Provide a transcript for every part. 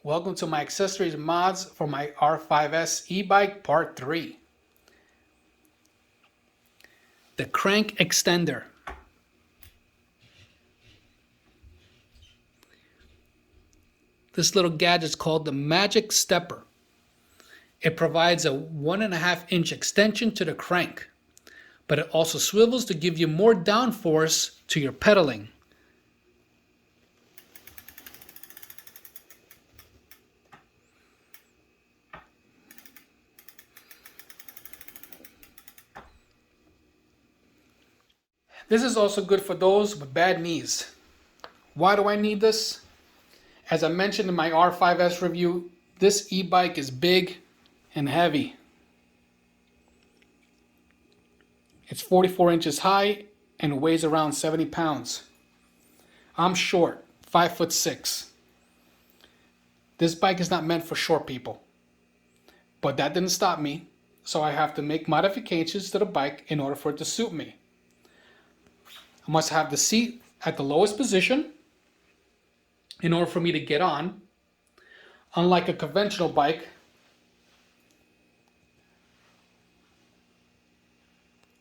Welcome to my accessories and mods for my R5S e-bike part 3. The crank extender. This little gadget is called the Magic Stepper. It provides a 1.5-inch extension to the crank, but it also swivels to give you more downforce to your pedaling. This is also good for those with bad knees. Why do I need this? As I mentioned in my R5S review, this e-bike is big and heavy. It's 44 inches high and weighs around 70 pounds. I'm short, 5'6". This bike is not meant for short people. But that didn't stop me, so I have to make modifications to the bike in order for it to suit me. I must have the seat at the lowest position in order for me to get on. Unlike a conventional bike,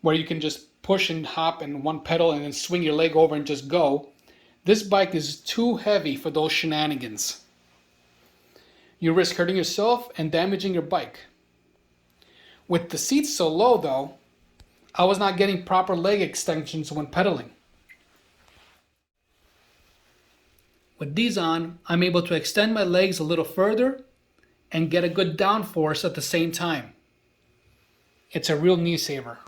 where you can just push and hop in one pedal and then swing your leg over and just go, this bike is too heavy for those shenanigans. You risk hurting yourself and damaging your bike. With the seats so low though, I was not getting proper leg extensions when pedaling. With these on, I'm able to extend my legs a little further and get a good downforce at the same time. It's a real knee saver.